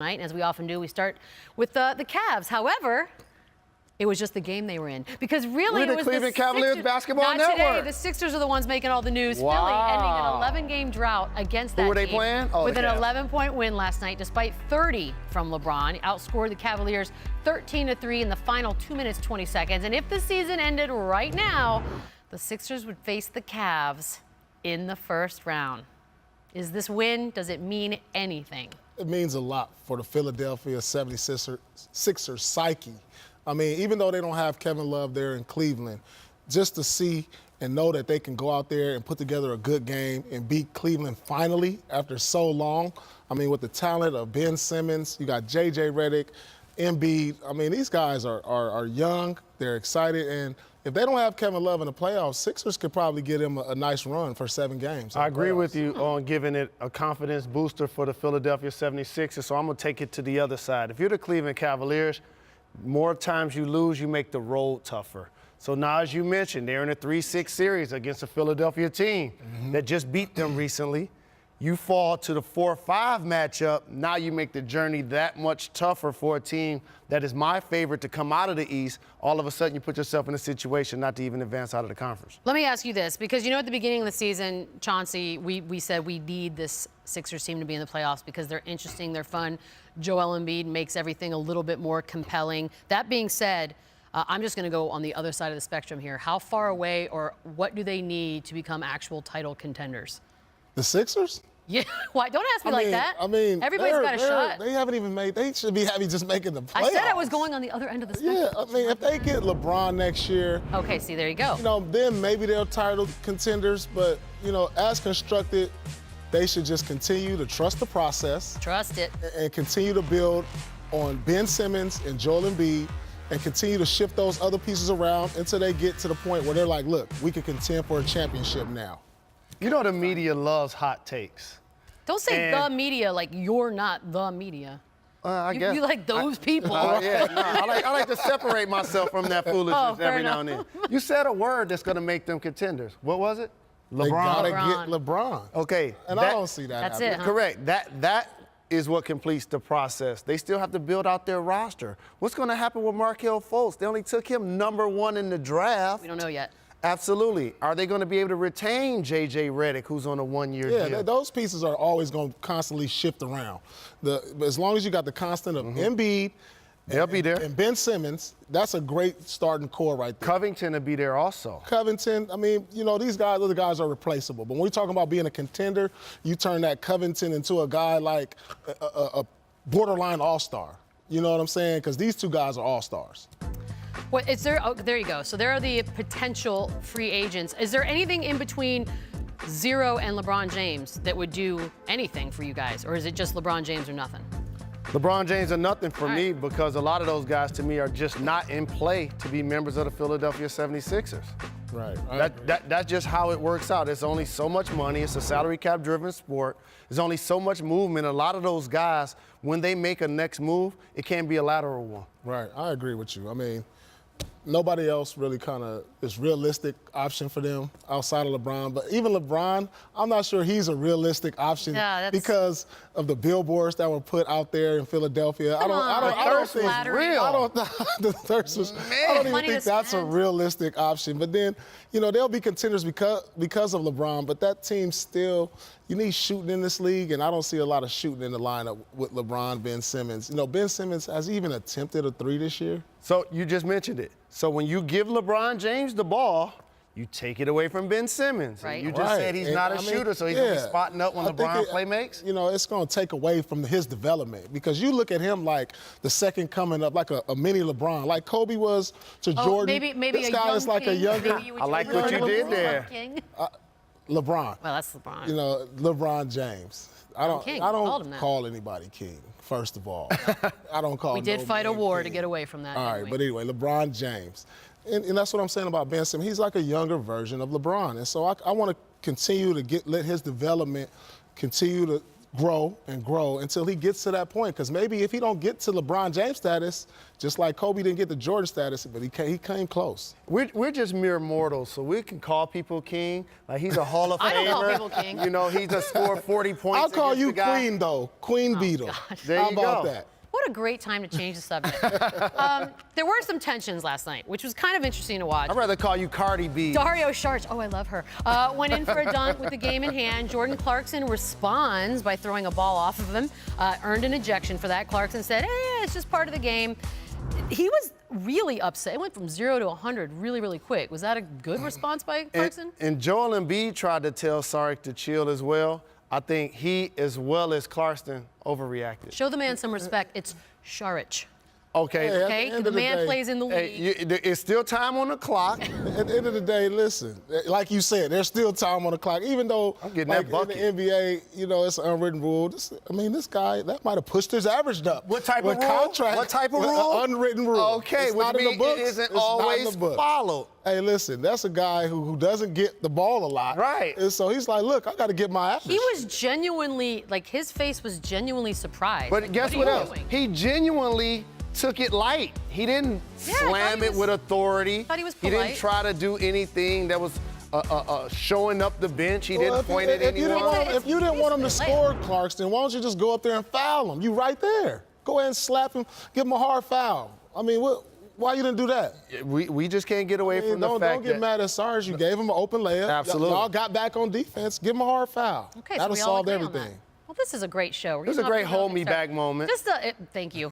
Tonight, as we often do, we start with the Cavs. However, it was just the game they were in. Because really, We're it was the Cleveland Cavaliers Sixers, Basketball not Network. Today. The Sixers are the ones making all the news. Wow. Philly ending an 11-game drought against that Who were they team playing? Oh, with an Cavs. 11-point win last night, despite 30 from LeBron. Outscored the Cavaliers 13-3 in the final 2 minutes, 20 seconds. And if the season ended right now, the Sixers would face the Cavs in the first round. Is this win, does it mean anything? It means a lot for the Philadelphia 76ers psyche. I mean, even though they don't have Kevin Love there in Cleveland, just to see and know that they can go out there and put together a good game and beat Cleveland finally after so long. I mean, with the talent of Ben Simmons, you got J.J. Redick, Embiid. I mean, these guys are young, they're excited, and if they don't have Kevin Love in the playoffs, Sixers could probably get him a nice run for 7 games. I agree with you on giving it a confidence booster for the Philadelphia 76ers, so I'm going to take it to the other side. If you're the Cleveland Cavaliers, more times you lose, you make the road tougher. So now, as you mentioned, they're in a 3-6 series against a Philadelphia team that just beat them recently. You fall to the 4-5 matchup. Now you make the journey that much tougher for a team that is my favorite to come out of the East. All of a sudden, you put yourself in a situation not to even advance out of the conference. Let me ask you this, because at the beginning of the season, Chauncey, we said we need this Sixers team to be in the playoffs because they're interesting, they're fun. Joel Embiid makes everything a little bit more compelling. That being said, I'm just going to go on the other side of the spectrum here. How far away or what do they need to become actual title contenders? The Sixers? Yeah, why? Don't ask me like that. I mean, everybody's got a shot. They haven't even made. They should be happy just making the playoffs. I said I was going on the other end of the spectrum. Yeah, I mean, if they get LeBron next year, okay, see, there you go. Then maybe they're title contenders. But as constructed, they should just continue to trust the process. Trust it. And continue to build on Ben Simmons and Joel Embiid, and continue to shift those other pieces around until they get to the point where they're like, look, we can contend for a championship now. The media loves hot takes. Don't say the media like you're not the media. I guess. You like those people. I like to separate myself from that foolishness every now and then. You said a word that's going to make them contenders. What was it? LeBron. They gotta get LeBron. Okay. And I don't see that That's happening. it, huh? Correct. That is what completes the process. They still have to build out their roster. What's going to happen with Markelle Fultz? They only took him #1 in the draft. We don't know yet. Absolutely. Are they going to be able to retain J.J. Redick, who's on a 1-year deal? Yeah, those pieces are always going to constantly shift around. As long as you got the constant of Embiid, they'll be there. And Ben Simmons, that's a great starting core right there. Covington will be there also. Covington, I mean, these other guys are replaceable. But when we're talking about being a contender, you turn that Covington into a guy like a borderline all-star. You know what I'm saying? Because these two guys are all-stars. What is there? Oh, there you go. So there are the potential free agents. Is there anything in between Zero and LeBron James that would do anything for you guys? Or is it just LeBron James or nothing? LeBron James are nothing for me because a lot of those guys to me are just not in play to be members of the Philadelphia 76ers. Right. That's just how it works out. It's only so much money. It's a salary cap driven sport. There's only so much movement. A lot of those guys, when they make a next move, it can't be a lateral one. Right. I agree with you. I mean, nobody else really kind of is realistic option for them outside of LeBron. But even LeBron, I'm not sure he's a realistic option because of the billboards that were put out there in Philadelphia. I don't think it's real. I don't even think that's a realistic option. But then, they'll be contenders because of LeBron. But that team still, you need shooting in this league, and I don't see a lot of shooting in the lineup with LeBron, Ben Simmons. Ben Simmons has even attempted a 3 this year. So you just mentioned it. So when you give LeBron James the ball, you take it away from Ben Simmons. Right. You just said he's not a shooter, so he's going to be spotting up when LeBron play makes? It's going to take away from his development because you look at him like the second coming up, like a mini LeBron, like Kobe was to Jordan. Maybe this guy is like a younger. I like what you did there. LeBron. Well, that's LeBron. LeBron James. I don't call anybody king. First of all, I don't call. We did fight a war to get away from that. All right, but anyway, LeBron James, and that's what I'm saying about Ben Simmons. He's like a younger version of LeBron, and so I want to continue to let his development continue to grow and grow until he gets to that point. Because maybe if he don't get to LeBron James status, just like Kobe didn't get to Jordan status, but he came close. We're just mere mortals, so we can call people king. Like he's a Hall of Famer. I don't call people king. You know, he just scored 40 points. I'll call you the guy. Queen, though. Queen Beetle. There How you about go. that? What a great time to change the subject. There were some tensions last night, which was kind of interesting to watch. I'd rather call you Cardi B. Dario Saric, oh, I love her, went in for a dunk with the game in hand. Jordan Clarkson responds by throwing a ball off of him, earned an ejection for that. Clarkson said, hey, it's just part of the game. He was really upset. It went from 0 to 100 really, really quick. Was that a good response by Clarkson? And Joel Embiid tried to tell Saric to chill as well. I think he, as well as Clarkson, overreacted. Show the man some respect. It's Saric. Okay. Hey, Okay, the man plays in the league. Hey, it's still time on the clock. At the end of the day, listen, like you said, there's still time on the clock. Even though I'm getting like, that bucket. in the NBA, you know, it's an unwritten rule. This guy, that might have pushed his average up. What type With of rule? contract, What type of with rule? An unwritten rule. Okay, it's which not in the means books. it isn't It's not in always the books. followed. Hey, listen, that's a guy who doesn't get the ball a lot. Right. And so he's like, look, I got to get my average. He was genuinely, like, his face was genuinely surprised. But Like, guess are what you else? doing? He genuinely took it light. He didn't Yeah, I thought slam he it was- with authority. thought he was didn't polite. try to do anything that was showing up the bench. He didn't point at if you didn't anyone. want, if you didn't want him to Basically, score, Clarkson, why don't you just go up there and foul him? You right there. Go ahead and slap him, give him a hard foul. I mean, why you didn't do that? We just can't get away from the fact don't get that mad at Sarge. You gave him an open layup. Absolutely. Y'all got back on defense. Give him a hard foul. Okay, so That'll we all solve agree on everything. that. Well, this is a great show. it was a great hold me back moment. Thank you.